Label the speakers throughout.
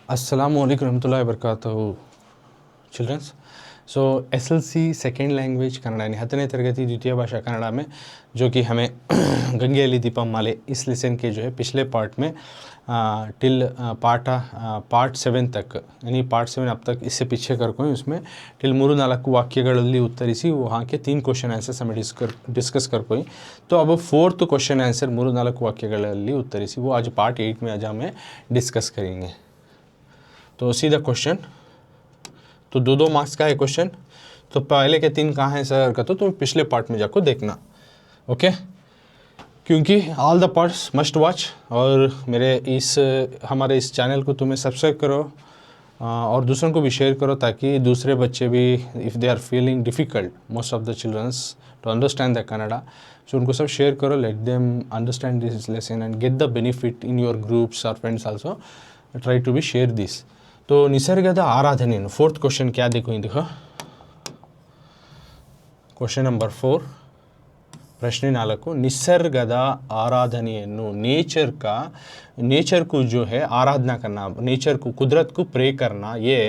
Speaker 1: अस्सलामु अलैकुम रहमतुल्लाहि व बरकातहू चिल्ड्रंस. सो SLC सेकेंड लैंग्वेज कन्नड़ यानी 10ನೇ तरगति द्वितीय भाषा कन्नड़ा में जो कि हमें गंगेली दीपम माले इस लेसन के जो है पिछले पार्ट में टिल पार्ट 7 तक यानी पार्ट 7 अब तक इससे पीछे करको उसमें टिल 3-4 ವಾಕ್ಯಗಳಲ್ಲಿ ಉತ್ತರಿಸಿ वहाँ के 3 क्वेश्चन आंसर्स हमें डिस्कस करको. तो अब 4th क्वेश्चन आंसर 3-4 ವಾಕ್ಯಗಳಲ್ಲಿ ಉತ್ತರಿಸಿ वो आज पार्ट 8 में आज हमें डिस्कस करेंगे. तो सीधा क्वेश्चन तो 2-2 मार्क्स का है क्वेश्चन. तो पहले के 3 कहाँ हैं सर का तो तुम पिछले पार्ट में जाकर देखना. ओके, क्योंकि all the parts must watch. और मेरे हमारे इस चैनल को तुम्हें सब्सक्राइब करो और दूसरों को भी शेयर करो ताकि दूसरे बच्चे भी if they are feeling difficult most of the childrens to understand the Kannada, so उनको सब शेयर करो. Let them understand this lesson and get the benefit in your groups और friends also. Try to be share this. तो निसर्गದ ಆರಾಧನೆ 4th question क्या देखो ये देखो. क्वेश्चन नंबर 4 प्रश्न 4 निसर्गದ आराधನೆಯನ್ನು नेचर को जो है आराधना करना, नेचर को कुदरत को प्रे करना, ये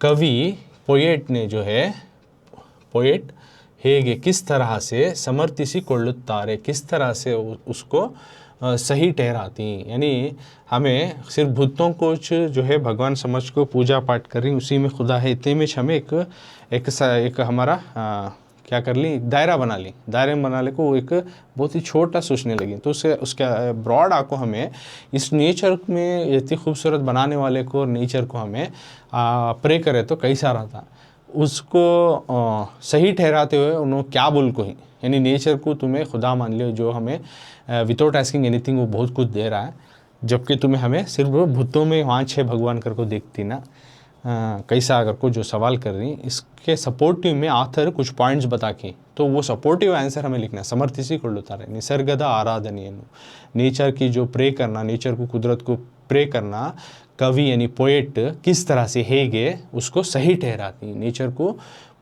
Speaker 1: कवि पोएट ने जो है पोएट ಹೇಗೆ किस तरह से ಸಮರ್ಥಿಸಿಕೊಳ್ಳುತ್ತಾರೆ, किस तरह से उसको सही ठहराती. यानी हमें सिर्फ भूतों को जो है भगवान समझ को पूजा पाठ कर रही उसी में खुदा है इतने में हमें एक हमारा क्या कर ली दायरा बना ली. दायरे में बनाने को एक बहुत ही छोटा सोचने लगी. तो उसके ब्रॉड आको हमें इस नेचर में इतनी खूबसूरत बनाने वाले को नेचर को हमें प्रे करे तो कैसा रहता उसको सही ठहराते हुए उन्होंने क्या बोल को ही यानी नेचर को तुम्हें खुदा मान लियो जो हमें विदाउट आस्किंग एनीथिंग वो बहुत कुछ दे रहा है, जबकि तुम्हें हमें सिर्फ भूतों में वहाँ 6 भगवान कर को देखती ना कैसा अगर को जो सवाल कर रही इसके सपोर्टिव में आथर कुछ पॉइंट्स बता के तो वो सपोर्टिव आंसर हमें लिखना. समर्थिಸಿಕೊಳ್ಳುತ್ತಾರೆ निसर्गದ ಆರಾಧನೆಯನ್ನು नेचर की जो प्रे करना, नेचर को कुदरत को प्रे करना कवि यानी पोएट किस तरह से हेगे उसको सही ठहराती. नेचर को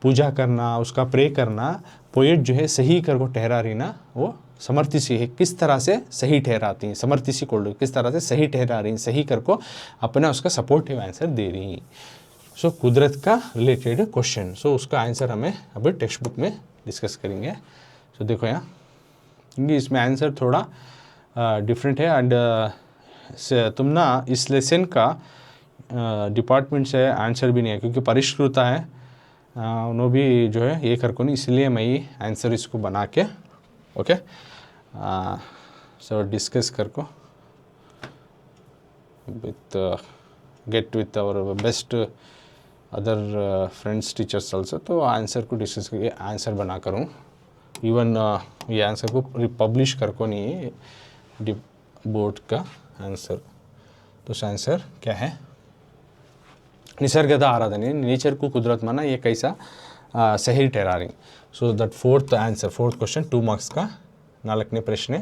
Speaker 1: पूजा करना उसका प्रे करना पोएट जो है सही कर को ठहरा रही ना वो समर्थिसी है किस तरह से सही ठहराती हैं. समर्थिಸಿಕೊಳ್ಳು किस तरह से सही ठहरा रही सही कर को अपना उसका सपोर्टिव आंसर दे रही हैं. सो कुदरत का रिलेटेड क्वेश्चन. सो उसका आंसर हमें अभी टेक्स्ट बुक में डिस्कस करेंगे. सो देखो यहाँ क्योंकि इसमें आंसर थोड़ा डिफरेंट है एंड तुम ना इस लेसन का डिपार्टमेंट से आंसर भी नहीं है क्योंकि परिष्कृता है उन्होंने भी जो है ये कर को नहीं, इसलिए मैं ये आंसर इसको बना के ओके सो डिस्कस कर को with get with our best other friends teachers also. तो आंसर को डिस्कस करके आंसर बना करूँ. इवन ये आंसर को पब्लिश कर को नहीं है बोर्ड का आंसर. तो आंसर क्या है निसर्गದ आराधने नेचर को कुदरत माना ये कैसा सही ठहरा रही. So that 4th answer 4th question 2 marks का 4ನೇ ಪ್ರಶ್ನೆ.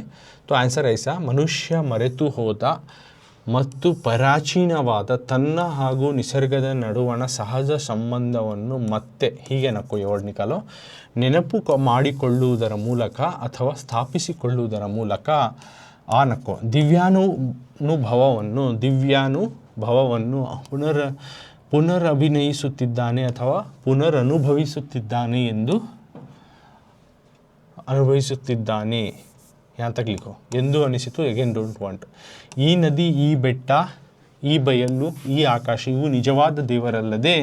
Speaker 1: तो आंसर ऐसा मनुष्य मರೆತು ಹೋದ ಮತ್ತು ಪ್ರಾಚೀನವಾದ ತನ್ನ ಹಾಗೂ ನಿಸರ್ಗದ ನಡುವಣ ಸಹಜ ಸಂಬಂಧವನ್ನು ಮತ್ತೆ ಹೀಗೆ ನಕ್ಕು ವರ್ಡ್ ನಿಕಾಲೋ ನೆನಪು ಮಾಡಿಕೊಳ್ಳುವುದರ ಮೂಲಕ ಅಥವಾ ಸ್ಥಾಪಿಸಿಕೊಳ್ಳುವುದರ ಮೂಲಕ ಆ ನಕ್ಕು ದಿವ್ಯಾನುಭವವನ್ನು ಪುನರಭಿನಯಿಸುತ್ತಿದ್ದಾನೆ ಅಥವಾ ಪುನರನುಭವಿಸುತ್ತಿದ್ದಾನೆ ಎಂದು ಅನುಭವಿಸುತ್ತಿದ್ದಾನೆ. यहाँ तक लिखो ಎಂದು ಅನಿಸಿತು ಅಗೇನ್ ಡೋಂಟ್ ವಾಂಟ್. ಈ ನದಿ ಈ ಬೆಟ್ಟ ಈ ಬಯಲು ಈ ಆಕಾಶ ಇವು ನಿಜವಾದ ದೇವರಲ್ಲದೆ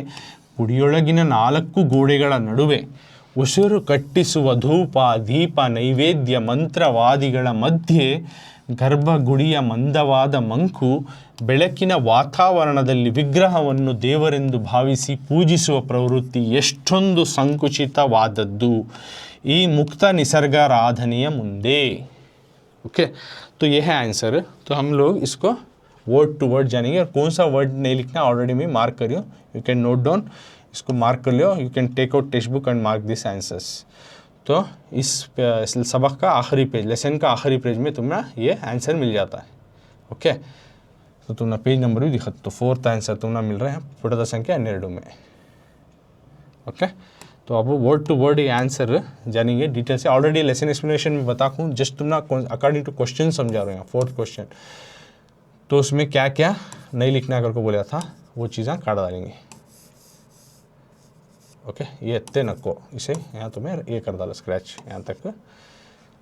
Speaker 1: ಗುಡಿಯೊಳಗಿನ 4 ಗೋಡೆಗಳ ನಡುವೆ ಉಸಿರು ಕಟ್ಟಿಸುವ ಧೂಪ ದೀಪ ನೈವೇದ್ಯ ಮಂತ್ರವಾದಿಗಳ ಮಧ್ಯೆ ಗರ್ಭಗುಡಿಯ ಮಂದವಾದ ಮಂಕು ಬೆಳಕಿನ ವಾತಾವರಣದಲ್ಲಿ ವಿಗ್ರಹವನ್ನು ದೇವರೆಂದು ಭಾವಿಸಿ ಪೂಜಿಸುವ ಪ್ರವೃತ್ತಿ ಎಷ್ಟೊಂದು ಸಂಕುಚಿತವಾದದ್ದು ಈ ಮುಕ್ತ ನಿಸರ್ಗಾರಾಧನೆಯ ಮುಂದೆ. ओके तो ये है आंसर. तो हम लोग इसको वर्ड टू वर्ड जानेंगे और कौन सा वर्ड नहीं लिखना ऑलरेडी मैं मार्क करियो. यू कैन नोट डाउन इसको मार्क कर लियो. You can take out text book and mark this answers. तो इस सबक का आखिरी पेज लेसन का आखिरी पेज में तुम्हें ये आंसर मिल जाता है. ओके तो तुम्हें पेज नंबर भी दिखा. तो 4th आंसर तुम्हें मिल रहा है पुटದ संख्या 12 में. ओके तो अब वर्ड टू वर्ड ये आंसर जानेंगे डिटेल से. ऑलरेडी लेसन एक्सप्लेनेशन में बता दूँ जस्ट तुम ना अकॉर्डिंग टू क्वेश्चन समझा रहे हैं 4th क्वेश्चन. तो उसमें क्या क्या नहीं लिखना करके बोला था वो चीज़ें काट डालेंगे। ओके, ये एत्ते नको, इसे यहाँ तुम्हें ये कर डाला स्क्रैच यहाँ तक।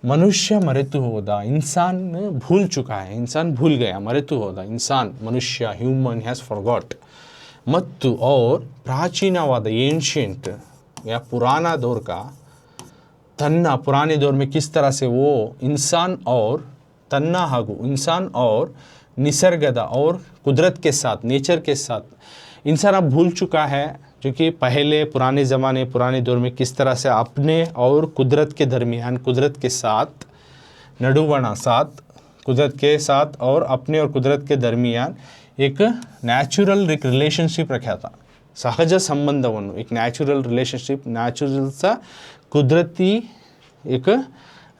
Speaker 1: मनुष्य मरेतु होदा, इंसान भूल चुका है, इंसान भूल गया, मरेतु होदा इंसान, मनुष्य, ह्यूमन हैज़ फॉरगॉट। मत्तु और प्राचीनवाद, एंशियंट या पुराना दौर का, तन्ना पुराने दौर में किस तरह से वो इंसान और तन्ना हागु इंसान और निसर्गदा और कुदरत के साथ, नेचर के साथ इंसान अब भूल चुका है, जो कि पहले पुराने ज़माने पुराने दौर में किस तरह से अपने और कुदरत के दरमियान, कुदरत के साथ नडुवना साथ, कुदरत के साथ और अपने और कुदरत के दरमियान एक न्याचुरल एक रिलेशनशिप रखा था, सहज संबंधವನ್ನು, एक न्याचुरल रिलेशनशिप, न्याचुरल सा कुदरती एक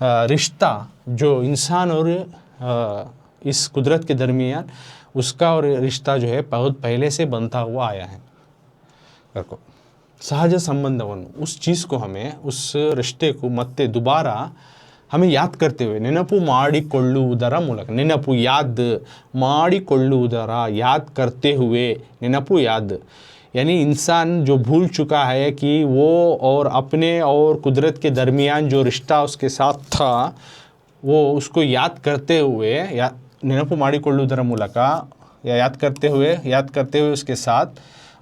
Speaker 1: रिश्ता जो इंसान और इस कुदरत के दरमियान उसका और रिश्ता जो है बहुत पहले से बनता हुआ आया है। रखो सहज संबंधವನ್ನು, उस चीज़ को हमें, उस रिश्ते को ಮತ್ತೆ दोबारा हमें याद करते हुए, ನೆನಪು ಮಾಡಿಕೊಳ್ಳುವುದರ ಮೂಲಕ, ನೆನಪು याद ಮಾಡಿಕೊಳ್ಳುವುದರ, याद करते हुए, ನೆನಪು याद, यानी इंसान जो भूल चुका है कि वो और अपने और कुदरत के दरमियान जो रिश्ता उसके साथ था, वो उसको याद करते हुए, या ನೆನಪು ಮಾಡಿಕೊಳ್ಳುವುದರ ಮೂಲಕ, या याद करते हुए उसके साथ,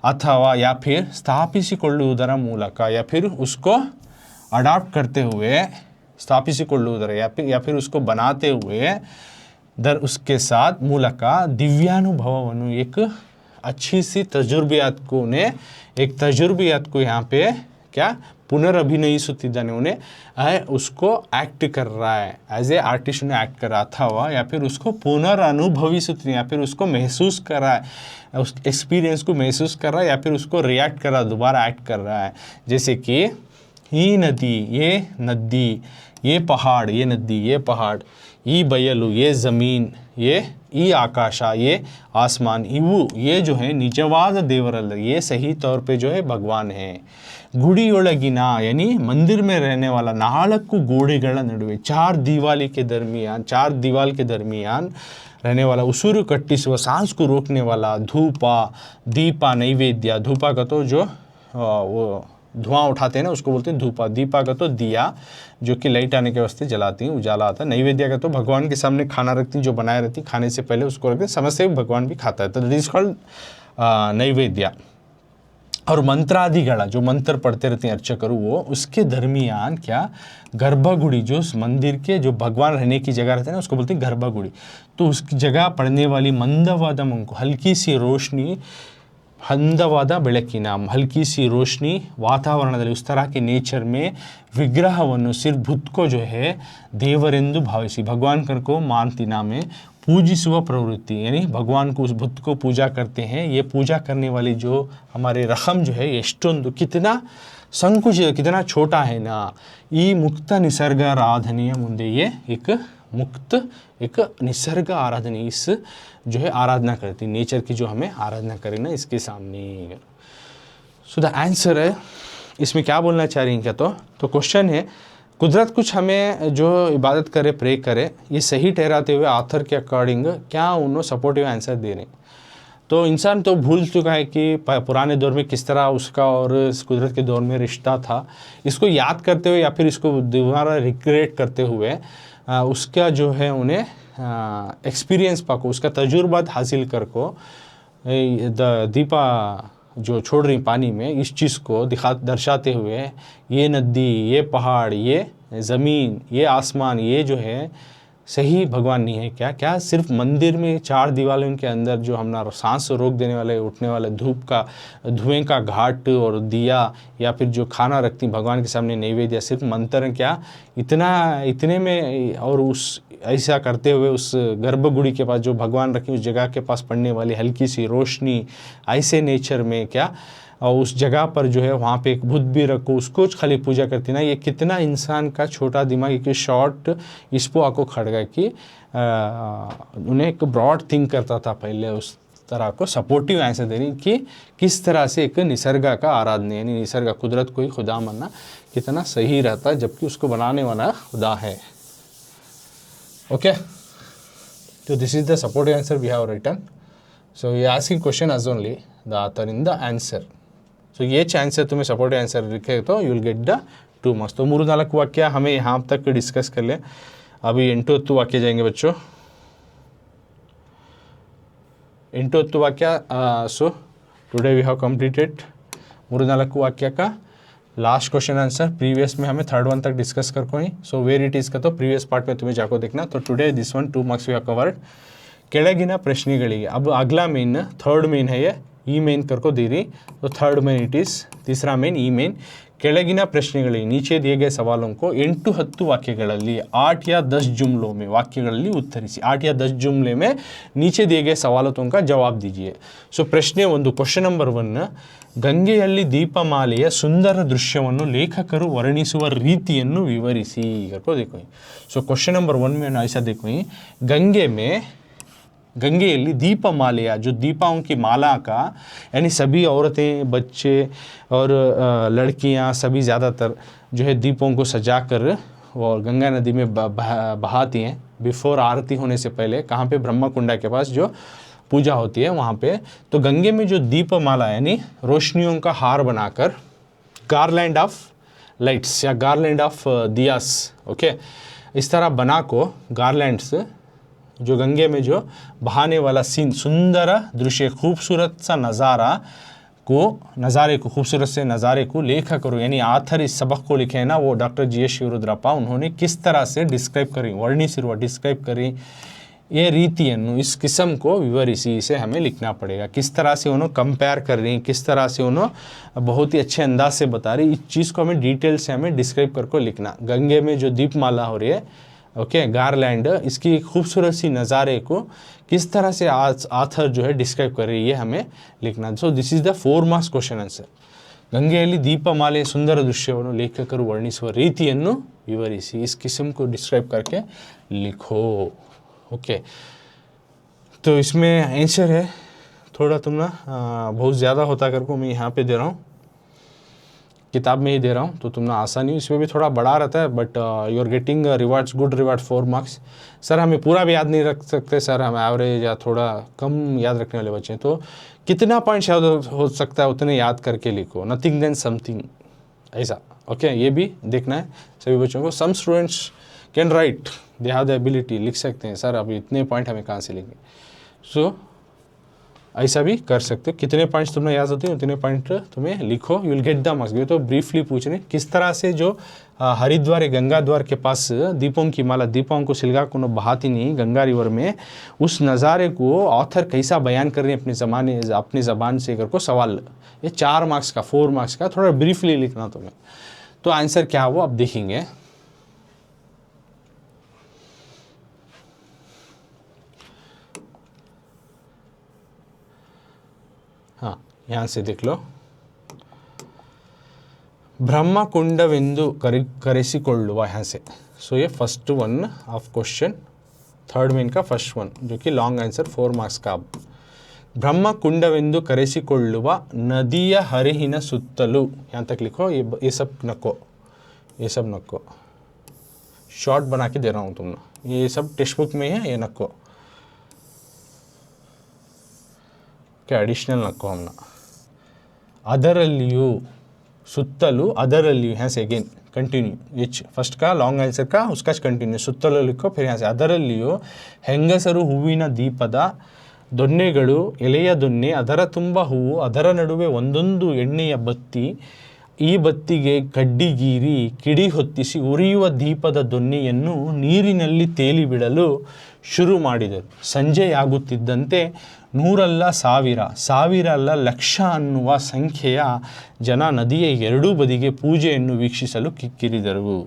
Speaker 1: अथवा या फिर ಸ್ಥಾಪಿಸಿಕೊಳ್ಳುವುದರ ಮೂಲಕ, या फिर उसको अडॉप्ट करते हुए, ಸ್ಥಾಪಿಸಿಕೊಳ್ಳುವುದರ या फिर उसको बनाते हुए उसके साथ ಮೂಲಕ दिव्यानुभवವನ್ನು, एक अच्छी सी तजुर्बियात को ने, एक तजुर्बियात को यहाँ पे क्या पुनर्अभिनಯಿಸುತ್ತಿದ್ದಾನೆ, उन्हें उसको एक्ट कर रहा है, एज ए आर्टिस्ट ने एक्ट कर रहा था वह, या फिर उसको पुनर्अनुभविಸುತ್ತಿದ್ದಾನೆ, या फिर उसको महसूस कर रहा है, उस एक्सपीरियंस को महसूस कर रहा है, या फिर उसको रिएक्ट कर रहा है, दोबारा एक्ट कर रहा है। जैसे कि ये नदी, ये पहाड़, ये नदी, ये पहाड़, ये बयलु, ये ज़मीन, ये आकाश, ये आसमान, ये जो है निजवाद देवरल्ल, ये सही तौर पे जो है भगवान है। गुड़ियोಳಗಿನ, यानी मंदिर में रहने वाला, 4 ಗೋಡೆಗಳ ನಡುವೆ, 4 दीवाल के दरमियान रहने वाला, उसूರು कट्टिಸುವ, सांस को रोकने वाला, धूपा, दीपा, नैवेद्य, धूपा का तो जो वो धुआं उठाते हैं ना, उसको बोलते हैं धूपा, दीपा का तो दिया जो कि लाइट आने के वास्ते जलाती हैं, उजाला आता है, नैवेद्य का तो भगवान के सामने खाना रखती, जो बनाए रहती, खाने से पहले उसको रखते, समझ से भगवान भी खाता है, तो दिस कॉल्ड नैवेद्य। और मंत्रादिगला, जो मंत्र पढ़ते रहते हैं अर्चकरू, वो उसके दरमियान क्या, गर्भगुड़ी, जो मंदिर के जो भगवान रहने की जगह रहते हैं ना, उसको बोलते हैं गर्भगुड़ी, तो उसकी जगह पड़ने वाली मंदवाद मंको, हल्की सी रोशनी, हंदवाद ಬೆಳಕಿನ, हल्की सी रोशनी वातावरणದಲ್ಲಿ, उस तरह के नेचर में विग्रहವನ್ನು, सिर्फ बुद्ध को जो है देवरेंदु भाविसी, भगवान कर को मानतिना में पूजिಸುವ प्रवृत्ति, यानी भगवान को, उस बुद्ध को पूजा करते हैं। ये पूजा करने वाली जो हमारे रकम जो है एಷ್ಟೊಂದು, कितना संकुचित, कितना छोटा है ना, ಈ मुक्त निसर्ग आराधನೆಯ ಮುಂದೆ, ये एक मुक्त एक निसर्ग आराधना, इस जो है आराधना करती, नेचर की जो हमें आराधना करें ना, इसके सामने। सो द आंसर है, इसमें क्या बोलना चाह रही हैं क्या, तो क्वेश्चन है, कुदरत कुछ हमें जो इबादत करे, प्रे करे, ये सही ठहराते हुए ऑथर के अकॉर्डिंग क्या उन्होंने सपोर्टिव आंसर दे रहे हैं। तो इंसान तो भूल चुका है कि पुराने दौर में किस तरह उसका और कुदरत के दौर में रिश्ता था, इसको याद करते हुए या फिर इसको दोबारा रिक्रिएट करते हुए उसका जो है उन्हें एक्सपीरियंस पाको, उसका तजुर्बा हासिल कर को, दीपा जो छोड़ रही पानी में, इस चीज़ को दर्शाते हुए, ये नदी, ये पहाड़, ये ज़मीन, ये आसमान, ये जो है सही भगवान नहीं है क्या, क्या सिर्फ मंदिर में 4 दीवारों के अंदर जो हमारा सांस रोक देने वाले, उठने वाले धुएं का घाट और दिया, या फिर जो खाना रखती भगवान के सामने नैवेद्य, सिर्फ मंत्र क्या, इतने में, और उस ऐसा करते हुए उस गर्भगुड़ी के पास जो भगवान रखी, उस जगह के पास पड़ने वाली हल्की सी रोशनी, ऐसे नेचर में क्या, और उस जगह पर जो है वहाँ पे एक बुद्ध भी रखो, उसको खाली पूजा करती ना, ये कितना इंसान का छोटा दिमाग एक शॉर्ट इसको आको खड़ गया कि उन्हें एक ब्रॉड थिंक करता था पहले, उस तरह को सपोर्टिव आंसर देनी कि किस तरह से एक निसर्ग का आराधना, यानी निसर्ग, कुदरत को ही खुदा मानना कितना सही रहता है, जबकि उसको बनाने वाला खुदा है। ओके, तो this is the supportive answer we have written. So ये asking question as only the author in the answer. So ये आंसर तुम्हें सपोर्टिव आंसर लिखे तो you will get the 2 marks. तो 3-4 वाक्य हमें यहाँ तक डिस्कस कर ले. अभी 8 वाक्य जाएंगे बच्चों. 8 वाक्य. So today we have completed 3-4 वाक्य का लास्ट क्वेश्चन आंसर. प्रीवियस में हमें 3rd 1 तक डिस्कस कर कोई. सो वेर इट इज़ का तो प्रीवियस पार्ट में तुम्हें जाको देखना. तो today this one 2 marks we have covered. ಕೆಳಗಿನ ಪ್ರಶ್ನೆಗಳಿಗೆ. अब अगला मेन 3rd मेन है ये. ई मेन करको दे रही तो 3rd मेन इट इज़. तीसरा मेन ई मेन. ಕೆಳಗಿನ ಪ್ರಶ್ನೆಗಳಿಗೆ नीचे दिए गए सवालों को 8-10 वाक्यಗಳಲ್ಲಿ 8 या 10 जुमलों में वाक्यಗಳಲ್ಲಿ उत्तरिಸಿ. 8 या 10 जुमले में नीचे दिए गए सवालों का जवाब दीजिए. सो ಪ್ರಶ್ನೆ 1 ಕ್ವೆಶ್ಚನ್ ನಂಬರ್ 1. ಗಂಗೆಯಲ್ಲಿ ದೀಪಮಾಲೆಯ ಸುಂದರ ದೃಶ್ಯವನ್ನು ಲೇಖಕರು ವರ್ಣಿಸುವ ರೀತಿಯನ್ನು ವಿವರಿಸಿ करको देखो. सो क्वेश्चन नंबर 1 में ऐसा देखो ही गंगेಯಲ್ಲಿ दीपमालिया जो दीपाओं की माला का यानी सभी औरतें बच्चे और लड़कियां सभी ज़्यादातर जो है दीपों को सजाकर और गंगा नदी में बहाती हैं बिफोर आरती होने से पहले. कहाँ पे? ब्रह्मकुंडा के पास जो पूजा होती है वहाँ पे. तो गंगे में जो दीपमाला यानी रोशनियों का हार बनाकर गार्लैंड ऑफ लाइट्स या गार्लैंड ऑफ दियास ओके इस तरह बना को गार्लैंड्स जो गंगे में जो बहाने वाला सीन सुंदर दृश्य खूबसूरत सा नज़ारे को खूबसूरत से नज़ारे को लेखकರು यानी आथर इस सबक को लिखे हैं ना वो डॉक्टर जी.एस. शिवरुद्रप्ಪ. उन्होंने किस तरह से डिस्क्राइब करी वर्णिसिರುವ डिस्क्राइब करी ये रीतिಯನ್ನು इस किस्म को विवरिಸಿ इसे हमें लिखना पड़ेगा. किस तरह से उन्होंने कंपेयर कर रही किस तरह से उन्होंने बहुत ही अच्छे अंदाज से बता रही. इस चीज़ को हमें डिटेल से हमें डिस्क्राइब करके लिखना. गंगे में जो दीपमाला हो रही है ओके गार्लैंड इसकी खूबसूरत सी नज़ारे को किस तरह से आथर जो है डिस्क्राइब कर रही है हमें लिखना. सो this is the 4 marks question answer. ಗಂಗೆಯಲ್ಲಿ ದೀಪಮಾಲೆಯ ಸುಂದರ ದೃಶ್ಯವನ್ನು ಲೇಖಕರು ವರ್ಣಿಸುವ ರೀತಿಯನ್ನು ವಿವರಿಸಿ. इस किस्म को डिस्क्राइब करके लिखो ओके. तो इसमें आंसर है थोड़ा तुम ना बहुत ज़्यादा होता करको मैं यहाँ पे दे रहा हूँ किताब में ही दे रहा हूँ तो तुम ना आसानी इसमें भी थोड़ा बड़ा रहता है but you are getting rewards good reward 4 marks. Sir हमें पूरा भी याद नहीं रख सकते सर हम एवरेज या थोड़ा कम याद रखने वाले बच्चे हैं तो कितना पॉइंट्स याद हो सकता है उतने याद करके लिखो. नथिंग देन समथिंग ऐसा ओके ये भी देखना है सभी बच्चों को. Some students can write they have the ability लिख सकते हैं सर अभी इतने पॉइंट हमें कहाँ से लेंगे. सो ऐसा भी कर सकते हो. कितने पॉइंट्स तुम्हें याद होते हैं उतने पॉइंट तुम्हें लिखो you will get the marks. ये तो ब्रीफली पूछ रहे किस तरह से जो हरिद्वार गंगा द्वार के पास दीपों की माला दीपों को सिलगा को बहाती नहीं गंगा रिवर में उस नज़ारे को ऑथर कैसा बयान कर रहे हैं अपनी ज़बान से कर को सवाल. ये 4 मार्क्स का 4 मार्क्स का थोड़ा ब्रीफली लिखना तुम्हें. तो आंसर क्या वो अब देखेंगे. हाँ यहाँ से देख लो. ಬ್ರಹ್ಮಕುಂಡವೆಂದು ಕರೆಸಿಕೊಳ್ಳುವ यहाँ से. सो ये first one of question 3rd main का फर्स्ट वन जो कि लॉन्ग आंसर 4 मार्क्स का. ಬ್ರಹ್ಮಕುಂಡವೆಂದು ಕರೆಸಿಕೊಳ್ಳುವ ನದಿಯ ಹರಿಹಿನ ಸುತ್ತಲೂ यहाँ तक लिखो. ये सब नको शॉर्ट बना के दे रहा हूँ तुम ये सब टेक्स्ट बुक में है ये नको क्या एडिशनल नको हमना. ಅದರಲ್ಲಿಯೂ ಸುತ್ತಲೂ ಅದರಲ್ಲಿಯೂ यहाँ से अगेन कंटिन्यू एच फर्स्ट का लॉन्ग आंसर का उसका कंटिन्यू ಸುತ್ತಲೂ लिखो फिर यहाँ से ಅದರಲ್ಲಿಯೂ ಹೆಂಗಸರು ಹೂವಿನ ದೀಪದ ದೊನ್ನೆಗಳು ಎಲೆಯ ದೊನ್ನೆ ಅದರ ತುಂಬ ಹೂವು ಅದರ ನಡುವೆ ಒಂದೊಂದು ಎಣ್ಣೆಯ ಬತ್ತಿ ಈ ಬತ್ತಿಗೆ ಕಡ್ಡಿಗೀರಿ ಕಿಡಿ ಹೊತ್ತಿಸಿ ಉರಿಯುವ ದೀಪದ ದೊನ್ನೆಯನ್ನು ನೀರಿನಲ್ಲಿ ತೇಲಿ ಬಿಡಲು ಶುರು ಮಾಡಿದರು. ಸಂಜೆಯಾಗುತ್ತಿದ್ದಂತೆ 100 ಅಲ್ಲ 1000 1000 ಅಲ್ಲ ಲಕ್ಷ ಅನ್ನುವ ಸಂಖ್ಯೆಯ ಜನ ನದಿಯ ಎರಡೂ ಬದಿಗೆ ಪೂಜೆಯನ್ನು ವೀಕ್ಷಿಸಲು ಕಿಕ್ಕಿರಿದರು.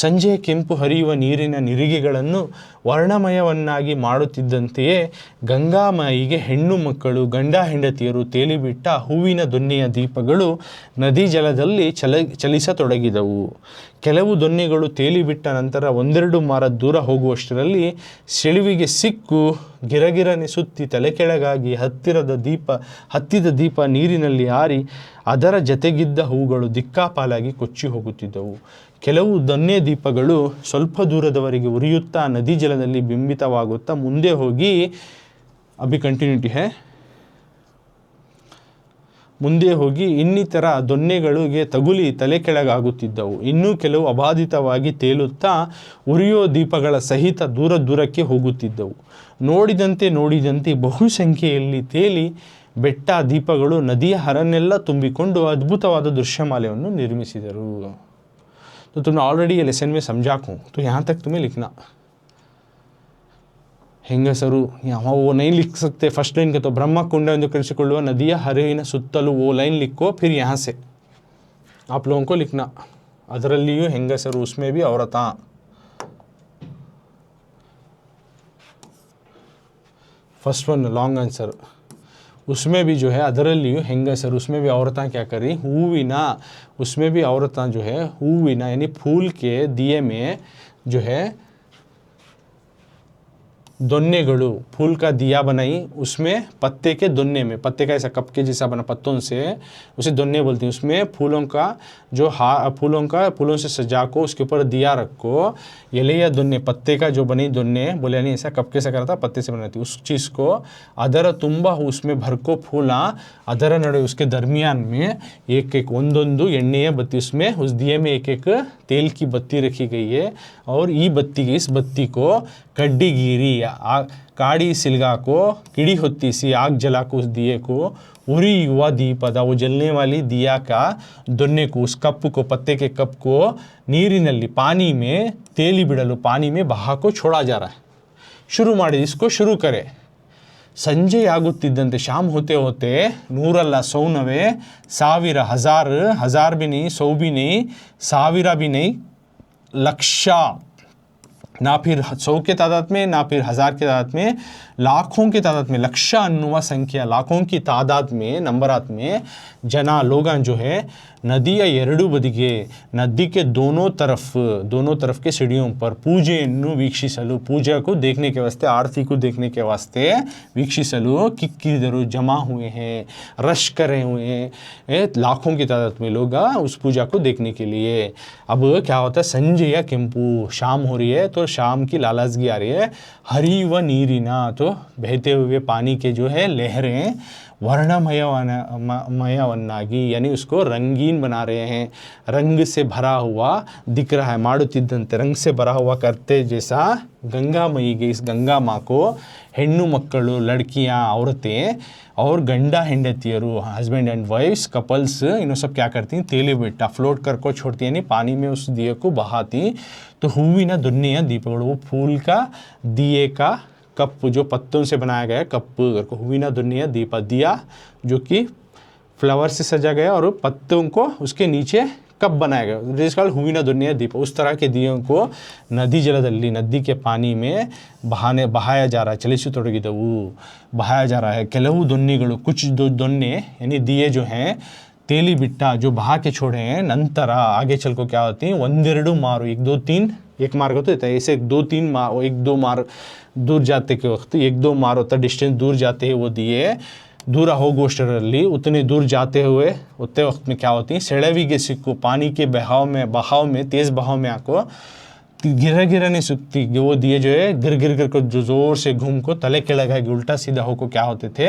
Speaker 1: ಸಂಜೆಯ ಕೆಂಪು ಹರಿಯುವ ನೀರಿನ ನಿರಿಗೆಗಳನ್ನು ವರ್ಣಮಯವನ್ನಾಗಿ ಮಾಡುತ್ತಿದ್ದಂತೆಯೇ ಗಂಗಾಮಾಯಿಗೆ ಹೆಣ್ಣು ಮಕ್ಕಳು ಗಂಡ ಹೆಂಡತಿಯರು ತೇಲಿಬಿಟ್ಟ ಹೂವಿನ ದೊನ್ನೆಯ ದೀಪಗಳು ನದಿ ಜಲದಲ್ಲಿ ಚಲಿಸತೊಡಗಿದವು. ಕೆಲವು ದೊನ್ನೆಗಳು ತೇಲಿಬಿಟ್ಟ ನಂತರ 1-2 ಮಾರ ದೂರ ಹೋಗುವಷ್ಟರಲ್ಲಿ ಸೆಳುವಿಗೆ ಸಿಕ್ಕು ಗಿರಗಿರನೆ ಸುತ್ತಿ ತಲೆ ಕೆಳಗಾಗಿ ಹತ್ತಿದ ದೀಪ ನೀರಿನಲ್ಲಿ ಆರಿ ಅದರ ಜತೆಗಿದ್ದ ಹೂಗಳು ದಿಕ್ಕಾಪಾಲಾಗಿ ಕೊಚ್ಚಿ ಹೋಗುತ್ತಿದ್ದವು. ಕೆಲವು ದೊನ್ನೆ ದೀಪಗಳು ಸ್ವಲ್ಪ ದೂರದವರೆಗೆ ಉರಿಯುತ್ತಾ ನದಿ ಜಲದಲ್ಲಿ ಬಿಂಬಿತವಾಗುತ್ತಾ ಮುಂದೆ ಹೋಗಿ ಅಭಿ ಕಂಟಿನ್ಯೂಟಿ ಹೇ ಮುಂದೆ ಹೋಗಿ ಇನ್ನಿತರ ದೊನ್ನೆಗಳಿಗೆ ತಗುಲಿ ತಲೆ ಕೆಳಗಾಗುತ್ತಿದ್ದವು. ಇನ್ನೂ ಕೆಲವು ಅಬಾಧಿತವಾಗಿ ತೇಲುತ್ತಾ ಉರಿಯೋ ದೀಪಗಳ ಸಹಿತ ದೂರಕ್ಕೆ ಹೋಗುತ್ತಿದ್ದವು. ನೋಡಿದಂತೆ ಬಹುಸಂಖ್ಯೆಯಲ್ಲಿ ತೇಲಿ ಬೆಟ್ಟ ದೀಪಗಳು ನದಿಯ ಹರನ್ನೆಲ್ಲ ತುಂಬಿಕೊಂಡು ಅದ್ಭುತವಾದ ದೃಶ್ಯಮಾಲೆಯನ್ನು ನಿರ್ಮಿಸಿದರು. तो तुमने ऑलरेडी ये लेसन में समझा हूँ, तो यहाँ तक तुम्हें लिखना. ಹೆಂಗಸರು यहाँ वो नहीं लिख सकते फर्स्ट लाइन के, तो ಬ್ರಹ್ಮಕುಂಡ ಎಂದು ಕರೆಸಿಕೊಳ್ಳುವ ನದಿಯ ಹರಿವಿನ ಸುತ್ತಲೂ वो लाइन लिखो, फिर यहाँ से आप लोगों को लिखना. ಅದರಲ್ಲಿಯೂ ಹೆಂಗಸರು, उसमें भी औरतां. First one long answer. उसमें भी जो है ಅದರಲ್ಲಿಯೂ ಹೆಂಗಸರು, उसमें भी औरतां क्या करी, हूविನ, उसमें भी औरतां जो है हूविನ यानी फूल के दिए में जो है दोन्नेगलू, फूल का दिया बनाई, उसमें पत्ते के दोन्ने में, पत्ते का ऐसा कप के जैसा बना पत्तों से, उसे दोन्ने बोलते हैं. उसमें फूलों का जो फूलों से सजा को उसके ऊपर दिया रखो. एले या दोन्ने, पत्ते का जो बनी दोन्ने बोले नहीं, ऐसा कप के से करा था, पत्ते से बनाती उस चीज़ को. अदर तुम्बा उसमें भर को फूला, अदर नड़े उसके दरमियान में एक ಒಂದೊಂದು ಎಣ್ಣೆಯ बत्ती, उसमें उस दिए में एक तेल की बत्ती रखी गई है. और इस बत्ती को कड्डीगिरी काड़ी सिलगा को किड़ी होती सी आग जला को उस दिए को उरी युवा दीपदा, वो जलने वाली दिया का दोन्ने को, उस कप को, पत्ते के कप को नीरिनल्ली पानी में तेली बिड़लू, पानी में बहा को छोड़ा जा रहा है. शुरू ಮಾಡಿ, इसको शुरू करे. ಸಂಜೆಯಾಗುತ್ತಿದ್ದಂತೆ, ಶಾಮ್ ಹೋತೆ ಹೋತೆ, ನೂರಲ್ಲ ಸೌನವೆ, ಸಾವಿರ, हजार भी नहीं, 100 भी नहीं, ಸಾವಿರ भी नहीं, लक्षा, ना फिर 100 के तादाद में, ना फिर 1000 के तादाद में, लाखों के तादाद में. लक्षा अन्नुवा संख्या, लाखों की तादाद में, नंबरात में जना लोगान जो है नदिया ಎರಡೂ ಬದಿಗೆ, नदी के दोनों तरफ के सीढ़ियों पर पूजेಯನ್ನು ವೀಕ್ಷಿಸಲು, पूजा को देखने के वास्ते, आरती को देखने के वास्ते ವೀಕ್ಷಿಸಲು किक्किरिदरू जमा हुए हैं, रश करे हुए हैं. लाखों की तादाद में लोग उस पूजा को देखने के लिए. अब क्या होता है, संजय केंपू, शाम हो रही है तो शाम की लालसगी आ रही है. हरी व नीरिना, तो बहते हुए पानी के जो है लहरें वर्णमयवन्नागी, यानी उसको रंगीन बना रहे हैं. रंग से भरा हुआ दिख रहा है, ಮಾಡುತ್ತಿದ್ದಂತೆ, रंग से भरा हुआ करते जैसा. गंगा मई के, इस गंगा माँ को ಹೆಣ್ಣು ಮಕ್ಕಳು, लड़कियाँ, औरतें और गंडा हेंडतियरू, हस्बैंड एंड वाइफ्स, कपल्स, इन्हों सब क्या करती हैं, तेले बेटा फ्लोट कर को छोड़ती, यानी पानी में उस दिए को बहाती. तो हूविನ ದೊನ್ನೆಯ ದೀಪಗಳು, वो फूल का दिए का कप जो पत्तों से बनाया गया कप को हूविನ ದೊನ್ನೆಯ दीप, दिया जो कि फ्लावर से सजा गया और पत्तों को उसके नीचे कप बनाया गया, जिसका हूविನ ದೊನ್ನೆಯ दीप. उस तरह के दियों को नदी जलदल्ली, नदी के पानी में बहाया जा रहा है, ಚಲಿಸತೊಡಗಿದವು, बहाया जा रहा है. ಕೆಲವು ದೊನ್ನೆಗಳು, कुछ दोन्ने यानी दिए जो हैं तेली बिट्टा, जो बहा के छोड़े हैं, नंतर आगे चल को क्या होती हैं, ಒಂದೆರಡು मारो, 1 2 3, एक मार्ग होता है ऐसे 1 2 3 1 2 मार दूर जाते के वक्त 1 2 मार होता, डिस्टेंस दूर जाते हैं वो दिए दूर होगोष्ठರಲ್ಲಿ, उतने दूर जाते हुए उतने वक्त में क्या होती हैं, ಸೆಳವಿಗೆ ಸಿಕ್ಕು, पानी के बहाव में तेज़ बहाव में आको गिरा नहीं सकती, वो दिए जो है गिर को जो जोर से घूम को तले ಕೆಳಗಾಗಿ उल्टा सीधा होको क्या होते थे,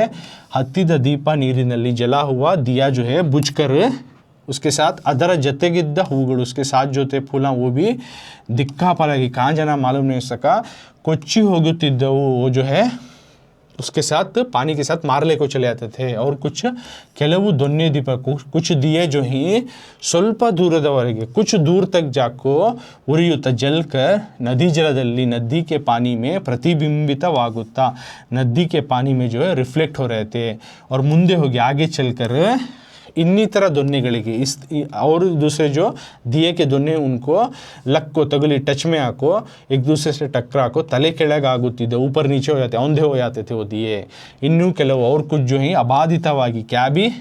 Speaker 1: ಹತ್ತಿದ ದೀಪ ನೀರಿನಲ್ಲಿ, जला हुआ दिया जो है बुझकर, उसके साथ ಅದರ ಜೊತೆಗಿದ್ದ ಹೂಗಳು, उसके साथ जो थे फूला वो भी दिक्का पड़ेगी, कहाँ जाना मालूम नहीं हो सका, ಕೊಚ್ಚಿ ಹೋಗುತ್ತಿದ್ದವು, वो जो है उसके साथ पानी के साथ मारले को चले आते थे. और कुछ ಕೆಲವು ದೊನ್ನೆ ದೀಪ, कुछ दिए जो ही ಸ್ವಲ್ಪ ದೂರದವರೆಗೆ, कुछ दूर तक जाको ಉರಿಯುತ್ತಾ, जलकर नदी जलदल्ली, नदी के पानी में प्रतिबिंबितवागुत्ता, नदी के पानी में जो है रिफ्लेक्ट हो रहे थे. और ಮುಂದೆ ಹೋಗಿ आगे चलकर ಇನ್ನಿತರ ದೊನ್ನೆಗಳಿಗೆ, इस और दूसरे जो दिए के दोन्ने उनको लग को तगली, टच में आको, एक दूसरे से टकरा को तले ಕೆಳಗಾಗುತ್ತಿದ್ದೆ, ऊपर नीचे हो जाते, औंधे हो जाते थे वो दिए. ಇನ್ನೂ ಕೆಲವು और कुछ जो है अबाधितವಾಗಿ, क्या भी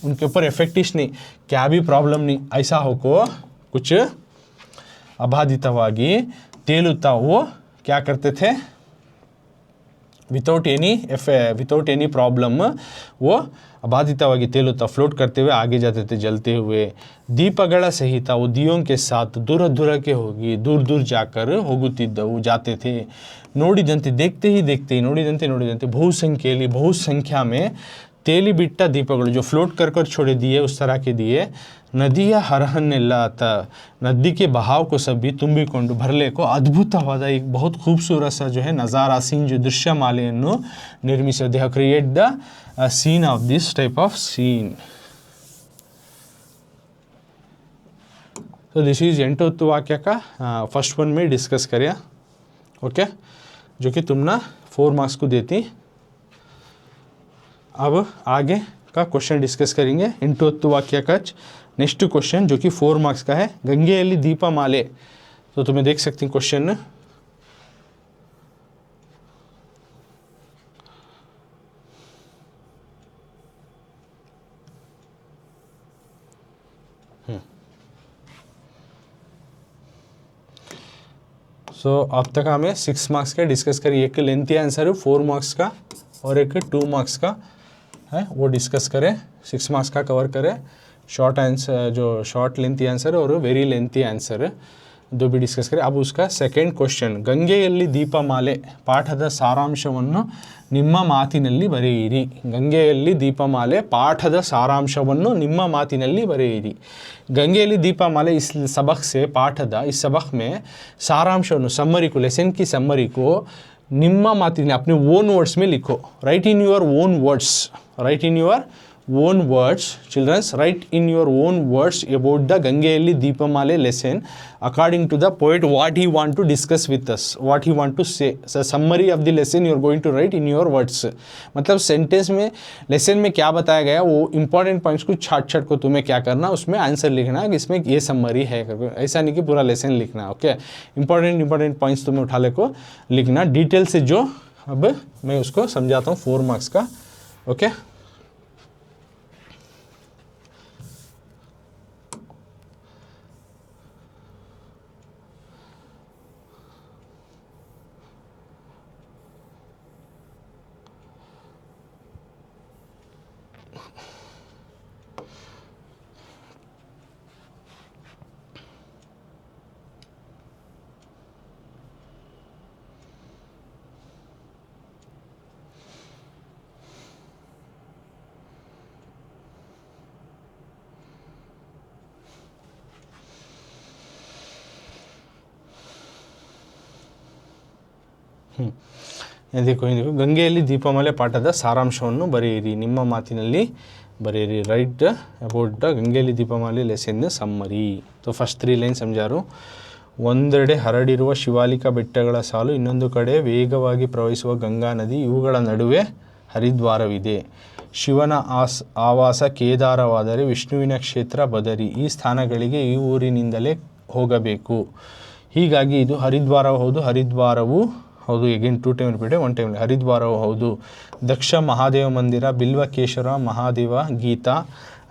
Speaker 1: उनके ऊपर इफेक्टिश नहीं, क्या भी प्रॉब्लम नहीं, ऐसा हो को कुछ अबाधितವಾಗಿ ತೇಲುತ್ತಾ वो क्या करते थे, विदाउट एनी प्रॉब्लम वो अबाधितವಾಗಿ ತೇಲುತ್ತಾ फ्लोट करते हुए आगे जाते थे, जलते हुए. दीपಗಳ सहित वो दियों के साथ दूर के होगी, दूर जाकर ಹೋಗುತ್ತಿದ್ದವು, जाते थे. ನೋಡಿದಂತೆ देखते ही ನೋಡಿದಂತೆ ಬಹುಸಂಖ್ಯೆಯಲ್ಲಿ, ಬಹುಸಂಖ್ಯಾ में ತೇಲಿ ಬಿಟ್ಟ ದೀಪಗಳು जो फ्लोट कर छोड़े दिए उस तरह के दिए ನದಿಯ ಹರಹನ್ನೆಲ್ಲ नदी के बहाव को सब भी ತುಂಬಿಕೊಂಡು ಬರಲೇಕೋ ಅದ್ಭುತವಾದ एक बहुत खूबसूरत सा जो है नज़ारा सीन जो ದೃಶ್ಯಮಾಲೆಯನ್ನು ನಿರ್ಮಿಸಿದೆ. They have create the scene of this type of scene. तो दिस इज 8th वाक्य का फर्स्ट वन में डिस्कस करिए. ओके, जो कि तुम ना 4 मार्क्स को देती. अब आगे का क्वेश्चन डिस्कस करेंगे. 8th वाक्य का नेक्स्ट क्वेश्चन जो कि 4 मार्क्स का है. गंगेयल्ली दीपमाले. तो तुम्हें देख सकती हैं क्वेश्चन. सो अब तक हमें 6 मार्क्स का डिस्कस करिए. एक लेंथी आंसर है 4 मार्क्स का और एक 2 मार्क्स का है, वो डिस्कस करें. 6 मार्क्स का कवर करें. शॉर्ट आंसर जो शॉर्ट लेंथी आंसर और वेरी लेंथी आंसर दो भी डिस्कस करें. अब उसका सेकेंड क्वेश्चन, ಗಂಗೆಯಲ್ಲಿ ದೀಪಮಾಲೆ ಪಾಠದ ಸಾರಾಂಶವನ್ನು ನಿಮ್ಮ ಮಾತಿನಲ್ಲಿ ಬರೆಯಿರಿ. ಗಂಗೆಯಲ್ಲಿ ದೀಪಮಾಲೆ ಪಾಠದ ಸಾರಾಂಶವನ್ನು ನಿಮ್ಮ ಮಾತಿನಲ್ಲಿ ಬರೆಯಿರಿ. गंगेयल्ली दीपमाले इस सबक से पाठद इस सबक में सारांशವನ್ನು समरी को लेसन की समरी को निम्मा मातिने अपने ओन वर्ड्स में लिखो. Right in your own words. Right in your own words. Children, write in your own words about the गंगेयल्ली दीपमाले lesson according to the poet what he want to discuss with us, what he want to say. So summary of the lesson you are going to write in your words. मतलब sentence में lesson में क्या बताया गया वो important points को छाट को तुम्हें क्या करना उसमें आंसर लिखना है कि इसमें ये समरी है करके. ऐसा नहीं कि पूरा लेसन लिखना. ओके, इंपॉर्टेंट पॉइंट्स तुम्हें उठा ले को लिखना डिटेल से. जो अब मैं उसको समझाता हूँ 4 मार्क्स का. ओके, देखो ಗಂಗೆಯಲ್ಲಿ ದೀಪಮಾಲೆ ಪಾಠದ ಸಾರಾಂಶವನ್ನು ಬರೆಯಿರಿ. ನಿಮ್ಮ ಮಾತಿನಲ್ಲಿ ಬರೆಯಿರಿ. ರೈಟ್ ಅಬೌಟ್ ದ ಗಂಗೆಯಲ್ಲಿ ದೀಪಮಾಲೆ ಲೆಸನ್ ಸಮ್ಮರಿ. तो फर्स्ट 3 लाइन समझा रहा हूँ. ಒಂದೆಡೆ ಹರಡಿರುವ ಶಿವಾಲಿಕ ಬೆಟ್ಟಗಳ ಸಾಲು, ಇನ್ನೊಂದು ಕಡೆ ವೇಗವಾಗಿ ಪ್ರವಹಿಸುವ ಗಂಗಾ ನದಿ, ಇವುಗಳ ನಡುವೆ ಹರಿದ್ವಾರವಿದೆ. ಶಿವನ ಆವಾಸ ಕೇದಾರವಾದರೆ ವಿಷ್ಣುವಿನ ಕ್ಷೇತ್ರ ಬದರಿ. ಈ ಸ್ಥಾನಗಳಿಗೆ ಈ ಊರಿನಿಂದಲೇ ಹೋಗಬೇಕು. ಹೀಗಾಗಿ ಇದು ಹರಿದ್ವಾರ ಹೌದು. ಹರಿದ್ವಾರವು ಹೌದು. ಎಗೇನ್ 2 टाइम रिपीट है, 1 टाइम. हरिद्वार हौदु. दक्ष महादेव मंदिर, बिल्वकेश्वर महादेव गीता,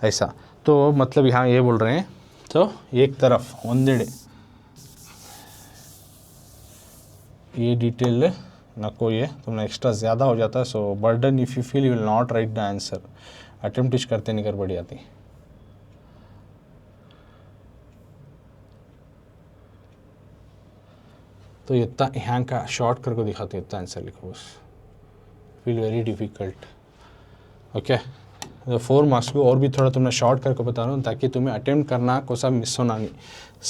Speaker 1: ऐसा. तो मतलब यहाँ ये बोल रहे हैं. तो एक तरफ ಒಂದೆಡೆ ये डिटेल नको, ये तुमने एक्स्ट्रा ज़्यादा हो जाता है. So burden if you feel you will not write the answer. Attempt करते नहीं कर बढ़ जाती. तो इतना यहाँ का शॉर्ट करके दिखाते हैं. इतना आंसर लिखो बस. Feel very difficult. Okay, 4 marks को और भी थोड़ा तुमने शॉर्ट करके बता रहा हूँ ताकि तुम्हें अटेम्प्ट करना को सब मिस होना नहीं.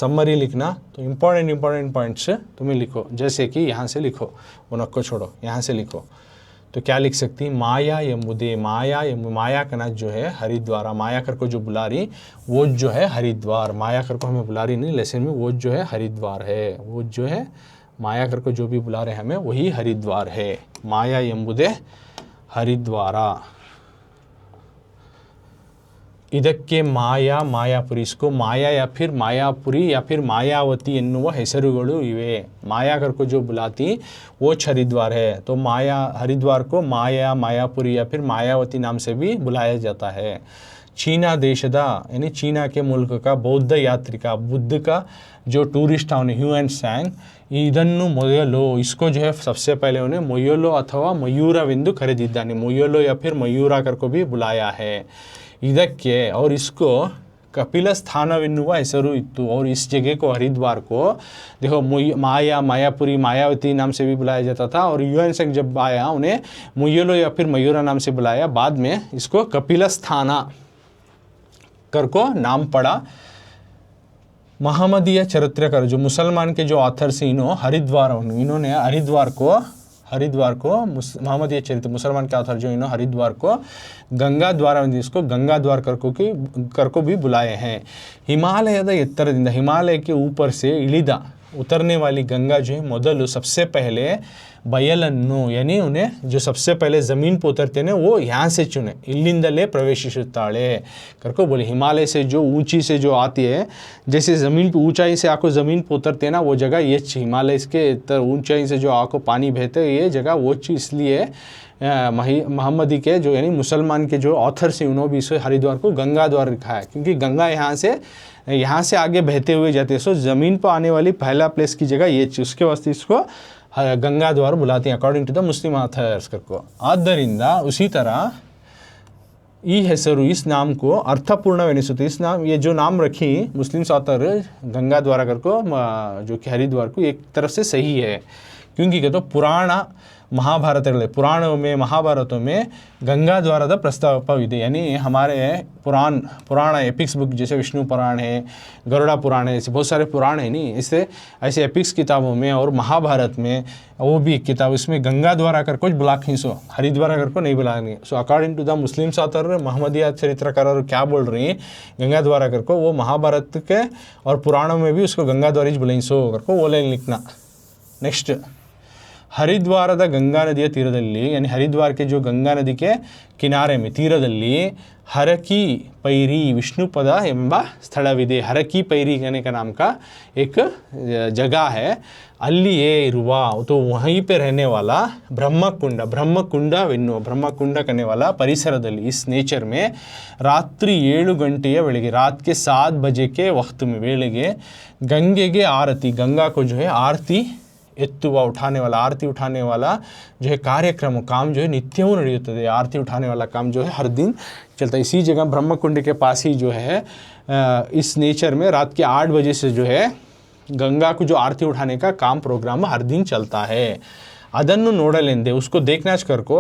Speaker 1: समरी लिखना तो इम्पॉर्टेंट पॉइंट्स तुम्हें लिखो. जैसे कि यहाँ से लिखो, वो नको छोड़ो, यहाँ से लिखो. तो क्या लिख सकती? माया यमुदे. माया का नाच जो है हरिद्वार. माया कर को जो बुला रही वो जो है हरिद्वार. माया कर को हमें बुला रही नहीं लेसन में, वो जो है हरिद्वार है. वो जो है माया कर को जो भी बुला रहे हैं हमें वही हरिद्वार है. माया ಎಂಬುದೇ हरिद्वार. ಇದಕ್ಕೆ ಮಾಯಾಪುರಿ. इसको माया या फिर मायापुरी या फिर मायावती ಎನ್ನುವ ಹೆಸರುಗಳು ಇವೆ. माया कर को जो बुलाती वो हरिद्वार है. तो हरिद्वार को मायापुरी या फिर मायावती नाम से भी बुलाया जाता है. चीना देशद यानी चीना के मुल्क का बौद्ध यात्री का बुद्ध का जो टूरिस्ट ಅವನು ह्यूएन सैंग ಇದನ್ನು ಮೊಯಲೋ. इसको जो है सबसे पहले उन्हें ಮೊಯಲೋ ಅಥವಾ ಮಯೂರವೆಂದು ಕರೆದಿದ್ದಾನೆ. ಮೊಯಲೋ या फिर मयूरा कर को भी बुलाया है. ಇದಕ್ಕೆ और इसको कपिल स्थानवेन्नुव हेसरु इत्तु। और इस जगह को हरिद्वार को देखो माया मायापुरी मायावती नाम से भी बुलाया जाता था, और यूएन से जब आया उन्हें मुयलो या फिर मयूरा नाम से बुलाया, बाद में इसको कपिल स्थाना कर को नाम पड़ा। महम्मदीय चरित्रकार जो मुसलमान के जो ऑथर्स इन्होंने हरिद्वार को महम्मदीय चरित्र मुसलमान के ऑथर जो इन्होंने हरिद्वार को गंगा द्वार इसको गंगा द्वार कर को भी बुलाए हैं। हिमालयದ ಎತ್ತರದಿಂದ हिमालय के ऊपर से इಳಿದ उतरने वाली गंगा जो है ಮೊದಲು सबसे पहले बयलन्नु यानी उन्हें जो सबसे पहले ज़मीन पर उतरते हैं वो यहाँ से चुने, इल्लिंदले प्रवेशिಸುತ್ತಾಳೆ करको बोले। हिमालय से जो ऊंची से जो आती है, जैसे ज़मीन पे ऊंचाई से आको ज़मीन पर उतरते हैं ना, वो जगह ये हिमालय के ऊंचाई से जो आको पानी बहते हैं ये जगह वो चीज़ इसलिए मोहम्मदी के जो यानी मुसलमान के जो ऑथर्स हैं उन्होंने भी इस हरिद्वार को गंगा द्वार लिखा है, क्योंकि गंगा यहाँ से आगे बहते हुए जाते हैं। सो ज़मीन पर आने वाली पहला प्लेस की जगह ये चीज़, उसके वास्ते इसको गंगा द्वार बुलाते हैं according to the Muslim authors को। ಆದ್ದರಿಂದ उसी तरह ಈ ಹೆಸರು इस नाम को अर्थपूर्णವೆನಿಸುತ್ತೆ। इस नाम ये जो नाम रखी मुस्लिम ऑथर गंगा द्वार को जो कि हरिद्वार को एक तरफ से सही है, क्योंकि कहते पुराण पुराणों में महाभारतों में गंगा द्वारा प्रस्तावविदे, यानी हमारे पुराण एपिक्स बुक जैसे विष्णु पुराण है, गरुड़ा पुराण है, ऐसे बहुत सारे पुराण है नहीं, इससे ऐसे एपिक्स किताबों में और महाभारत में वो भी एक किताब इसमें गंगा द्वारा कर कुछ बुला खींचो, सो हरिद्वार कर को नहीं बुलाएंगे। So according to the Muslim author मोहम्मदिया चरित्रकार क्या बोल रही हैं गंगा द्वारा कर को, वो महाभारत के और पुराणों में भी उसको गंगा द्वारा बुलाई सो कर को वो लाइन लिखना। नेक्स्ट हरिद्वाರದ गंगा नदिಯ ತೀರದಲ್ಲಿ यानी हरिद्वार के जो गंगा नदी के किनारे में ತೀರದಲ್ಲಿ हरकी पैरी विष्णुपद ಎಂಬ ಸ್ಥಳವಿದೆ। हरकी पैरी कहने का नाम का एक जगह है, अल्लिये इरुवा तो वहीं पे रहने वाला ब्रह्मकुंड करने वाला परिसरದಲ್ಲಿ इस नेचर में रात्रि 7 गंटेಯ वेळेಗೆ रात के 7 बजे के वक्त में वेळेಗೆ गंगे आरती, गंगा को जो है आरती उठाने वाला जो है कार्यक्रम काम जो है नित्यवू ನಡೆಯುತ್ತದೆ। आरती उठाने वाला काम जो है हर दिन चलता है। इसी जगह ब्रह्मकुंड के पास ही जो है इस नेचर में रात के 8 बजे से जो है गंगा को जो आरती उठाने का काम प्रोग्राम हर दिन चलता है। ಅದನ್ನು ನೋಡಲೆಂದೇ उसको देखना कर को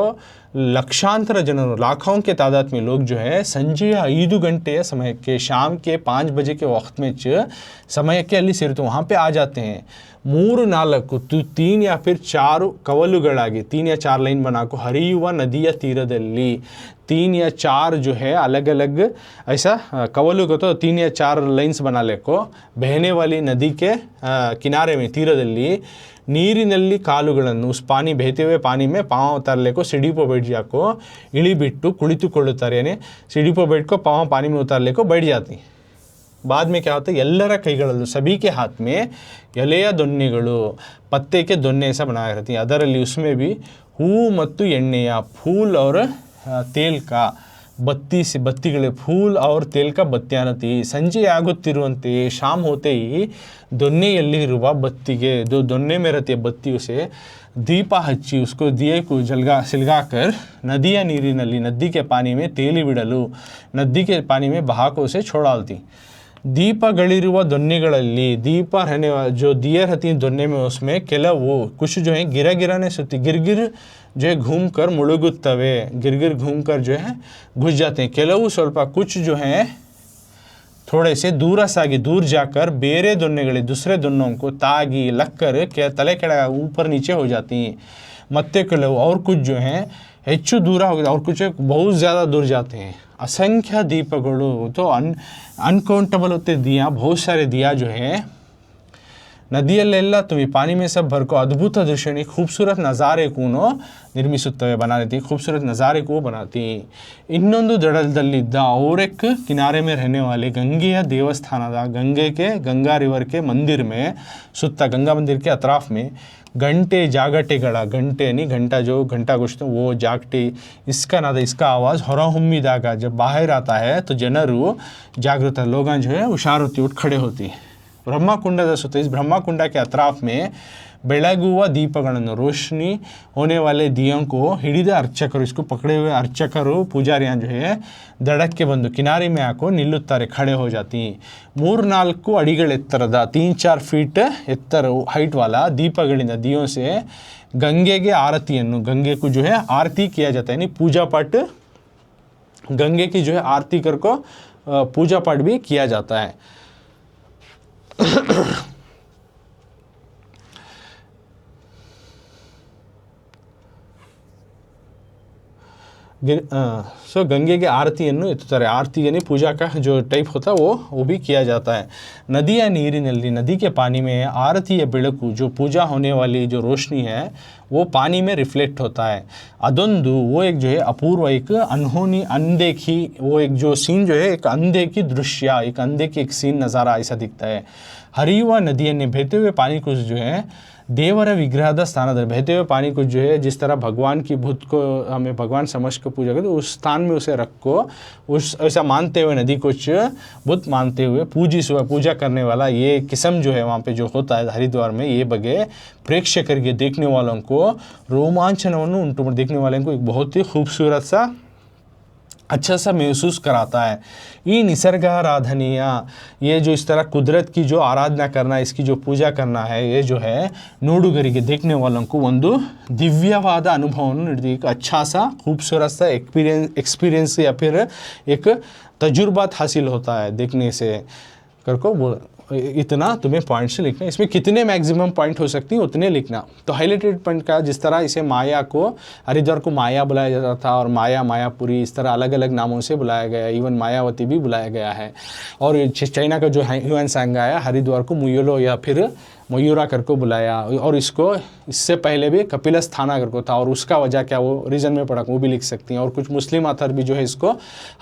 Speaker 1: लक्षांतर जनों लाखों के तादाद में लोग जो है संजय 5 घंटे समय के शाम के 5 बजे के वक्त में समय के अली सेरते वहाँ पे आ जाते हैं। 3 या फिर 4 कवलुಗಳಾಗಿ 3 या 4 लाइन बना को हरियुವ नदिಯ ತೀರದಲ್ಲಿ 3 या 4 जो है अलग अलग ऐसा कवलु को तो 3 या 4 लाइन्स बना ले को बहने वाली नदी के किनारे में ತೀರದಲ್ಲಿ ನೀರಿನಲ್ಲಿ ಕಾಲುಗಳನ್ನು उस पानी बहते हुए पानी में पाँव उतारले को सीढ़ी पर बैठ जाको ಇಳಿಬಿಟ್ಟು ಕುಳಿತುಕೊಳ್ಳುತ್ತಾರೆ, यानी सीढ़ी पर बैठ को पाँव पानी में उतारले को बैठ जाती। बाद में क्या होता है ಎಲ್ಲರ ಕೈಗಳಲ್ಲೂ सभी के हाथ में ಎಲೆಯ ದೊನ್ನೆಗಳು पत्ते के दोन्ने ऐसा बनाया रहती है। ಅದರಲ್ಲಿ उसमें भी ಹೂ ಮತ್ತು ಎಣ್ಣೆಯ फूल और तेल का बत्तीगले फूल और तेल का बत्तियानती संजय आगुत्तिरुवंते शाम होते ही दोन्नेयल्लिरुव बत्तिगे दो दोन्ने में रहती है बत्ती उसे दीप हच्ची उसको दिए को सिलगाकर नदिಯ ನೀರಿನಲ್ಲಿ नदी के पानी में तेली बिडलू नदी के पानी में बहा को उसे छोड़ डालती। दीपಗಳಿರುವ ದೊನ್ನೆಗಳಲ್ಲಿ दीप रहने जो दिए रहती हैं दोन्ने में उसमें ಕೆಲವು कुछ जो है गिराने सुती गिरगिर जो है घूम कर मुಳುಗುತ್ತವೆ, गिरगिर घूम कर जो है घुस जाते हैं। ಕೆಲವು ಸ್ವಲ್ಪ कुछ जो है थोड़े से दूर जाकर ಬೇರೆ ದೊನ್ನೆಗಳಿಗೆ दूसरे दोनों को तागी लगकर तले ಕೆಳಗೆ ऊपर नीचे हो जाती हैं। ಮತ್ತೆ ಕೆಲವು और कुछ जो है ಹೆಚ್ಚು दूर हो गया और कुछ बहुत ज़्यादा दूर जाते हैं। असंख्य दीपಗಳು तो अनकाउंटेबल होते दिया, बहुत सारे दिया जो है ನದಿಯಲ್ಲೆಲ್ಲ तुम्हें पानी में सब भर को अद्भुत दृश्य खूबसूरत नज़ारे को निर्मिಸುತ್ತವೆ बना देती, खूबसूरत नज़ारे को बनाती। ಇನ್ನೊಂದು ದಡದಲ್ಲಿದ್ದ औरक किनारे में रहने वाले गंगेಯ ದೇವಸ್ಥಾನದ गंगा रिवर के मंदिर में सुत्ता गंगा मंदिर के अतराफ में घंटे जागटेಗಳ घंटे यानी घंटा जो घंटा घुसते वो जागटे इसका नाद इसका आवाज़ ಹೊರಹೊಮ್ಮಿದಾಗ जब बाहर आता है तो जनरू जागृत लोग जो है हुशार होती उठ खड़े होती। ब्रह्मकुंड सुತ್ತ इस ब्रह्मकुंड के अतराफ में ಬೆಳಗುವ ದೀಪಗಳನ್ನು रोशनी होने वाले दियों को ಹಿಡಿದ ಅರ್ಚಕರು इसको पकड़े हुए अर्चकರು ಪೂಜಾರಿಯಾं जो है ದಡಕ್ಕೆ के ಬಂದು किनारे में आको ನಿಲ್ಲುತ್ತಾರೆ खड़े हो जाती 3-4 ಅಡಿಗಳ ಎತ್ತರದ 3-4 ಫೀಟ್ ಎತ್ತರ हाइट वाला दीपಗಳಿಂದ दियों से गंगे आरतिಯನ್ನು गंगे को जो है आरती किया जाता है यानी पूजा पाठ गंगे की जो है आरती कर को पूजा पाठ भी किया जाता है। सो गंगे के आरतिಯನ್ನು ಎತ್ತುತ್ತಾರೆ आरती यानी पूजा का जो टाइप होता है वो भी किया जाता है। नदिया ನೀರಿನಲ್ಲಿ नदी के पानी में आरतीय ಬೆಳಕು जो पूजा होने वाली जो रोशनी है वो पानी में रिफ्लेक्ट होता है। ಅದೊಂದು वो एक जो है अपूर्व एक अनहोनी अनदेखी वो एक जो सीन जो है एक अनदेखी दृश्य एक अनदेखी एक सीन नज़ारा ऐसा दिखता है। हरियुವ नदियन्ನೇ बहते हुए पानी को जो है देवर विग्रहದ स्थानದಲ್ಲಿ बहते हुए पानी को जो है जिस तरह भगवान की बुत को हमें भगवान समझ को पूजा करते उस स्थान में उसे रखो उस ऐसा मानते हुए नदी कुछ बुत मानते हुए पूजा करने वाला ये किस्म जो है वहाँ पे जो होता है हरिद्वार में ये बगे प्रेक्षकರಿಗೆ देखने वालों को रोमांचनವನ್ನು उंटू देखने वालों को एक बहुत ही खूबसूरत सा अच्छा सा महसूस कराता है। ये निसर्गाराधनीय ये जो इस तरह कुदरत की जो आराधना करना इसकी जो पूजा करना है ये जो है ನೋಡುಗರಿಗೆ देखने वालों को ಒಂದು ದಿವ್ಯವಾದ ಅನುಭವವನ್ನು ನೀಡುತ್ತೆ एक अच्छा सा खूबसूरत सा एक्सपीरियंस या फिर एक तजुर्बा हासिल होता है देखने से करको इतना तुम्हें पॉइंट्स लिखना इसमें कितने मैक्सिमम पॉइंट हो सकती हैं उतने लिखना। तो हाईलाइटेड पॉइंट का जिस तरह इसे माया को हरिद्वार को माया बुलाया जाता था और माया मायापुरी इस तरह अलग अलग नामों से बुलाया गया इवन मायावती भी बुलाया गया है। और चाइना का जो ह्यूएन सांग आया हरिद्वार को मुयोलो या फिर मयूरा करको बुलाया और इसको इससे पहले भी कपिलस्थाना करको था और उसका वजह क्या वो रीजन में पढ़ा वो भी लिख सकती हैं। और कुछ मुस्लिम आथर भी जो है इसको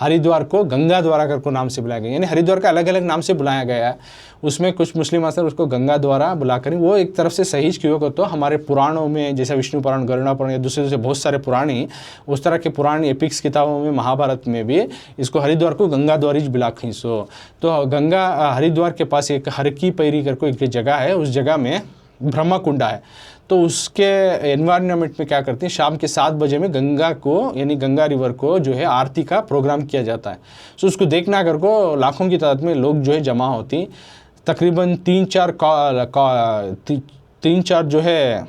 Speaker 1: हरिद्वार को गंगा द्वारा करको नाम से बुलाया गया यानी हरिद्वार का अलग अलग नाम से बुलाया गया है उसमें कुछ मुस्लिम आथर उसको गंगा द्वारा बुलाकर वो एक तरफ से सही क्यों को तो हमारे पुराणों में जैसे विष्णु पुराण गरुड़ा पुराण या दूसरे बहुत सारे पुराणी उस तरह के पुरानी एपिक्स किताबों में महाभारत में भी इसको हरिद्वार को गंगा द्वारी बुला खींचो। तो गंगा हरिद्वार के पास एक हर की पैरी करको एक जगह है उस जगह में ब्रह्मकुंडा है। तो उसके एनवायरनमेंट में क्या करते हैं शाम के 7 बजे में गंगा को यानी गंगा रिवर को जो है आरती का प्रोग्राम किया जाता है। सो उसको देखना कर को लाखों की तादाद में लोग जो है जमा होती तकरीबन 3-4 जो है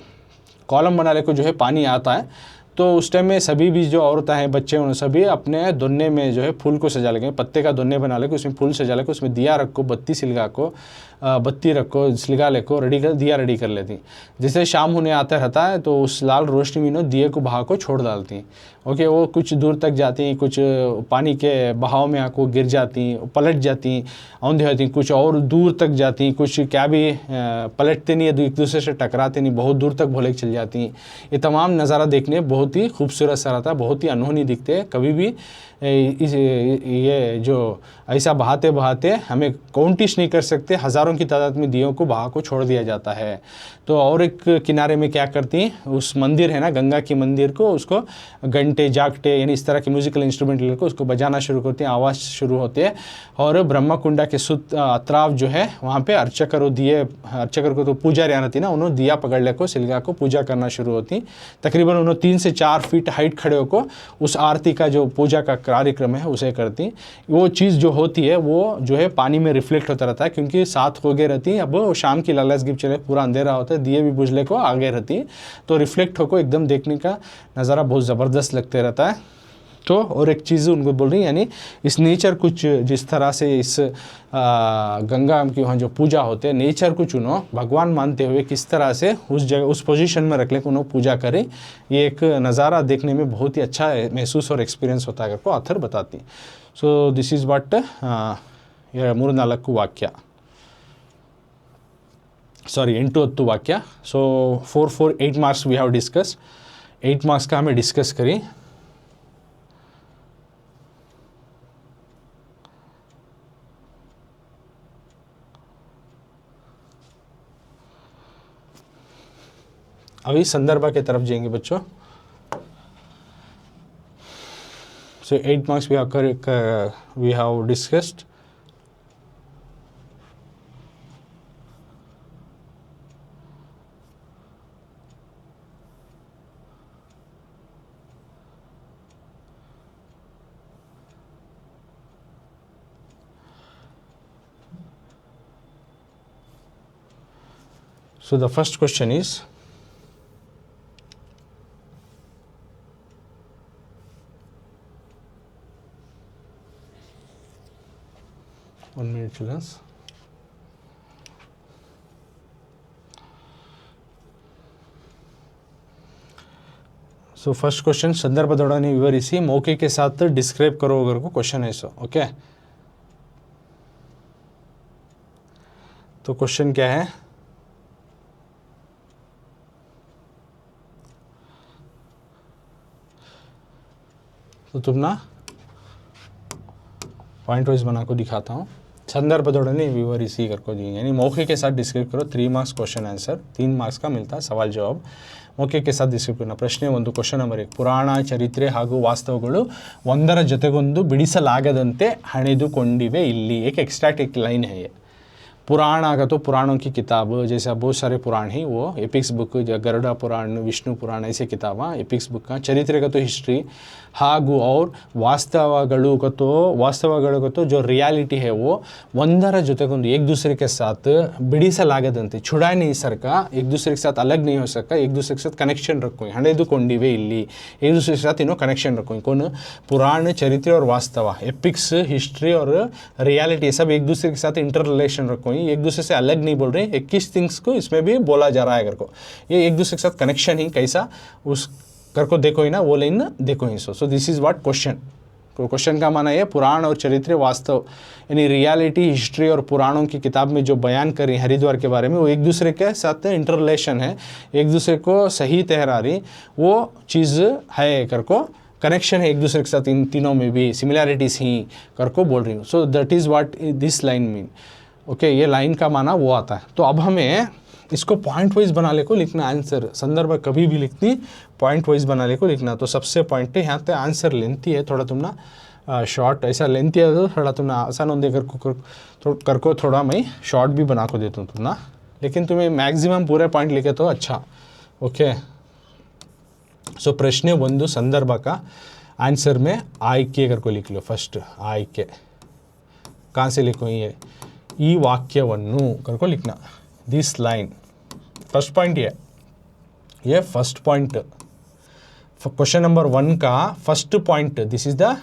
Speaker 1: कॉलम बनाने को जो है पानी आता है। तो उस टाइम में सभी भी जो औरतें हैं बच्चे उन सभी अपने दोने में जो है फूल को सजा लेंगे पत्ते का दोने बना लेके उसमें फूल सजा लेके उसमें दिया रखो बत्ती सिलगा को बत्ती रखो सिलगा ले को रेडी कर दिया रेडी कर लेती। जैसे शाम होने आता रहता है तो उस लाल रोशनी में दिए को बहा को छोड़ डालती। ओके वो कुछ दूर तक जाती कुछ पानी के बहाव में आको गिर जाती पलट जाती औंधे होती कुछ और दूर तक जाती कुछ क्या भी पलटते नहीं एक दूसरे से टकराते नहीं बहुत दूर तक भोले चल जाती। ये तमाम नज़ारा देखने बहुत ही खूबसूरत सा रहता है बहुत ही अनहोनी दिखते हैं। कभी भी ये जो ऐसा बहाते बहाते हमें काउंटिश नहीं कर सकते हज़ारों की तादाद में दियों को बहा को छोड़ दिया जाता है। तो और एक किनारे में क्या करती उस मंदिर है ना गंगा की मंदिर को उसको घंटे जागटे यानी इस तरह के म्यूज़िकल इंस्ट्रूमेंट लेकर उसको बजाना शुरू करते हैं आवाज़ शुरू होते हैं। और ब्रह्मकुंडा के अतराव जो है वहाँ पे अर्चकर को तो पुजारी आती ना उन्होंने दिया पकड़ ले को सिलगा को पूजा करना शुरू होती। तकरीबन उन्होंने 3 से 4 फीट हाइट खड़े होकर उस आरती का जो पूजा का कार्यक्रम है उसे करती। वो चीज़ जो होती है वो जो है पानी में रिफ्लेक्ट होता रहता है क्योंकि 7 हो गए रहती अब शाम की लालच गिप चले पूरा अंधेरा होता है दिए भी बुझले को आगे रहती तो रिफ्लेक्ट होकर एकदम देखने का नज़ारा बहुत ज़बरदस्त लगते रहता है। तो और एक चीज़ उनको बोल रही यानी इस नेचर कुछ जिस तरह से इस गंगा की वहाँ जो पूजा होते हैं नेचर को चुनो भगवान मानते हुए किस तरह से उस जगह उस पोजीशन में रख ले उन्होंने पूजा करें ये एक नज़ारा देखने में बहुत ही अच्छा महसूस और एक्सपीरियंस होता है को आथर बताती। सो दिस इज़ वाट 3-4 वाक्य सॉरी 8 वाक्य। So 8 marks we have discuss 8 marks का हमें डिस्कस करें। अभी संदर्भ के तरफ जाएंगे बच्चों। So 8 marks we have discussed. So the first question is, one minute children. So first question संदर्भदೊಡನೆ विवरिಸಿ मौके के साथ डिस्क्राइब करो अगर को क्वेश्चन है सो ओके। तो क्वेश्चन क्या है, तो तुम ना पॉइंट वाइज बना को दिखाता हूँ। संदर्भदೊಡನೆ विवरिಸಿ करको दी, यानी मौके के साथ डिस्क्राइब करो। 3 मार्क्स क्वेश्चन आंसर, 3 मार्क्स का मिलता है सवाल जवाब। मौके के साथ डिस्क्राइब करना। ಪ್ರಶ್ನೆ 1 ಕ್ವೆಶ್ಚನ್ ನಂಬರ್ 1, ಪುರಾಣ ಚರಿತ್ರೆ ಹಾಗೂ ವಾಸ್ತವಗಳು ಒಂದರ ಜೊತೆಗೊಂದು ಬಿಡಿಸಲಾಗದಂತೆ ಹಣೆದುಕೊಂಡಿವೆ ಇಲ್ಲಿ। एक एक्स्ट्रैक्ट एक लाइन है ये। पुराण का तो पुराणों की किताब, जैसे बहुत सारे पुराण हैं वो एपिक्स बुक, गरुड़ा पुराण, विष्णु पुराण ऐसे किताब एपिक्स बुक का। चरित्र का तो हिस्ट्री, ಹಾಗೂ और वास्तवಗಳು का तो जो रियलिटी है वो ಒಂದರ ಜೊತೆಗೊಂದು एक दूसरे के साथ ಬಿಡಿಸಲಾಗದಂತೆ, छुड़ा नहीं सका, एक दूसरे के साथ अलग नहीं हो सका, एक दूसरे के साथ कनेक्शन रखो, ಹಣೆದುಕೊಂಡಿವೆ ಇಲ್ಲಿ, एक दूसरे के साथ कनेक्शन रखो। कौन? पुराण, चरित्र और वास्तव, एपिक्स, हिस्ट्री और रियलिटी सब एक दूसरे के साथ इंटर रिलेशन रखो, एक दूसरे से अलग नहीं बोल रहे। 21 थिंग्स को इसमें भी बोला जा रहा है करको, ये एक दूसरे के साथ कनेक्शन ही कैसा उस करको देखो ही ना, वो लाइन देखो ही। So this is what question. तो क्वेश्चन का माना है पुराण और चरित्र वास्तव, यानी रियलिटी, हिस्ट्री और पुराणों की किताब में जो बयान कर रही हरिद्वार के बारे में, वो एक दूसरे के साथ इंटर रिलेशन है, एक दूसरे को सही ठहरा रही, वो चीज़ है करको कनेक्शन है एक दूसरे के साथ। इन तीनों में भी सिमिलैरिटीज़ ही करको बोल रही हूँ। So that is what this line mean. Okay, ये लाइन का माना वो आता है। तो अब हमें इसको पॉइंट वाइज बनाने को लिखना आंसर। संदर्भ कभी भी लिखती पॉइंट वाइज बनाने को लिखना। तो सबसे पॉइंट है यहाँ पे आंसर लेंथी है थोड़ा, तुम ना शॉर्ट ऐसा लेंथी है तो थोड़ा तुम ना आसान होने करको थोड़ा मैं शॉर्ट भी बना को देता हूँ तुम ना, लेकिन तुम्हें मैक्सिमम पूरे पॉइंट लिखे तो अच्छा। ओके, सो प्रश्न 1 संदर्भ का आंसर में आಯ್ಕೆ करको लिख लो। फर्स्ट आಯ್ಕೆ कहाँ से लिखो, ये ಈ ವಾಕ್ಯವನ್ನು करको लिखना, दिस लाइन। फर्स्ट पॉइंट ये फर्स्ट पॉइंट क्वेश्चन नंबर 1 का first point, this is the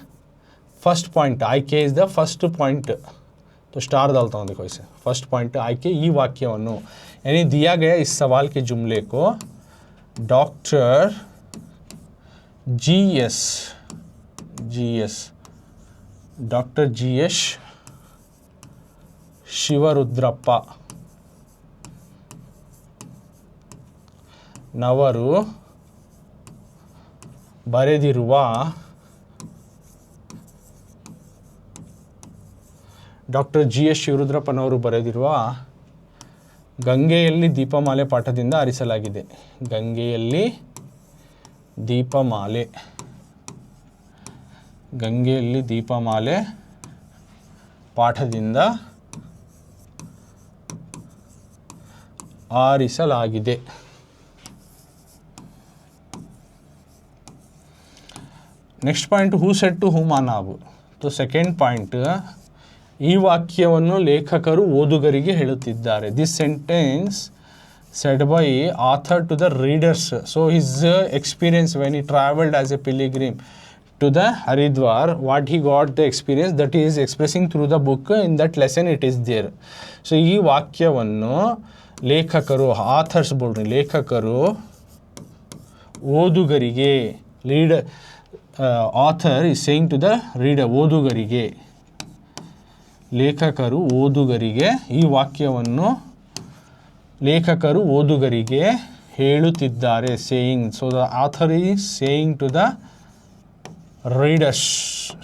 Speaker 1: first point, आಯ್ಕೆ इज द फर्स्ट पॉइंट। तो स्टार डालता हूँ देखो इसे, फर्स्ट पॉइंट आಯ್ಕೆ ಈ ವಾಕ್ಯವನ್ನು, यानी दिया गया इस सवाल के जुमले को डॉक्टर GS ಶಿವರುದ್ರಪ್ಪ ನವರು ಬರೆದಿರುವ ಡಾಕ್ಟರ್ GS ಶಿವರುದ್ರಪ್ಪನವರು ಬರೆದಿರುವ ಗಂಗೆಯಲ್ಲಿ ದೀಪಮಾಲೆ ಪಾಠದಿಂದ ಆರಿಸಲಾಗಿದೆ। ಗಂಗೆಯಲ್ಲಿ ದೀಪಮಾಲೆ ಪಾಠದಿಂದ ಆರಿಸಲಾಗಿದೆ। Next point who said to whom ನಾವು। तो ಸೆಕೆಂಡ್ ಪಾಯಿಂಟ್, ಈ ವಾಕ್ಯವನ್ನು ಲೇಖಕರು ಓದುಗರಿಗೆ ಹೇಳುತ್ತಿದ್ದಾರೆ। This sentence said by author to the readers. So his experience when he traveled as a pilgrim to the Haridwar, what he got the experience that he is expressing through the book, in that lesson it is there. So ಈ ವಾಕ್ಯವನ್ನು ಲೇಖಕರು, author's बोल रहे, ಲೇಖಕರು ಓದುಗರಿಗೆ, leader author is saying to the reader, ಓದುಗರಿಗೆ, ಲೇಖಕರು ಓದುಗರಿಗೆ ಈ ವಾಕ್ಯವನ್ನು ಲೇಖಕರು ಓದುಗರಿಗೆ ಹೇಳುತ್ತಿದ್ದಾರೆ, saying. So the author is saying to the readers.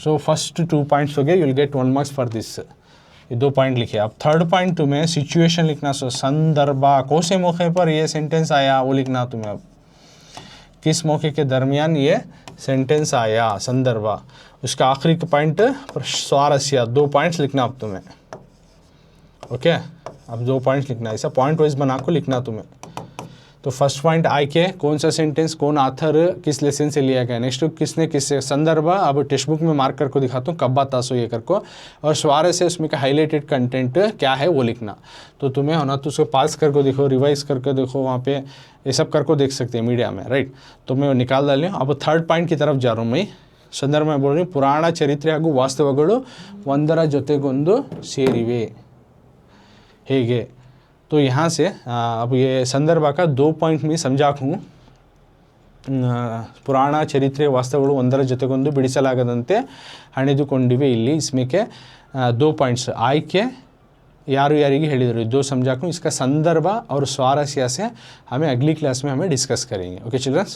Speaker 1: So first 2 points हो गए, you will get 1 marks for this. ये 2 पॉइंट लिखे। अब थर्ड पॉइंट तुम्हें सिचुएशन लिखना। सो संदर्भ, कौन से मौके पर ये सेंटेंस आया वो लिखना तुम्हें। अब किस मौके के दरमियान ये सेंटेंस आया, संदर्भ। उसका आखिरी पॉइंट स्वारस्य, 2 पॉइंट्स लिखना अब तुम्हें। ओके, अब 2 पॉइंट्स लिखना, ऐसा पॉइंट वाइज बना को लिखना तुम्हें। तो फर्स्ट पॉइंट आइके कौन सा सेंटेंस कौन आथर किस लेसन से लिया गया, नेक्स्ट किसने किससे संदर्भ, अब टेक्स्ट बुक में मार्क करके दिखाता हूँ कब्बा तासो ये करको, और स्वार से उसमें का हाईलाइटेड कंटेंट क्या है वो लिखना। तो तुम्हें होना तो उसको पास करके देखो, रिवाइज करके देखो, वहाँ पे ये सब करके देख सकते हैं मीडिया में, राइट। तो मैं निकाल डाली हूँ। अब थर्ड पॉइंट की तरफ जा रहा हूँ मैं। संदर्भ में बोल रही हूँ, पुराण चरित्रे ಹಾಗೂ ವಾಸ್ತವಗಳು ಒಂದರ ಜೊತೆಗೊಂದು ಸೇರಿವೆ ಹೇಗೆ। तो यहाँ से अब ये संदर्भ का 2 पॉइंट में समझा हूँ। ಪುರಾಣ ಚರಿತ್ರೆ ವಾಸ್ತವಗಳು ಒಂದರ ಜೊತೆಗೊಂದು ಬಿಡಿಸಲಾಗದಂತೆ ಹಣಿದುಕೊಂಡಿವೆ ಇಲ್ಲಿ। इसमें के 2 पॉइंट्स आइके यारू यारिगे ಹೇಳಿದರು, 2 समझा हूँ। इसका संदर्भ और स्वारस्य से हमें अगली क्लास में हमें डिस्कस करेंगे। Okay children's.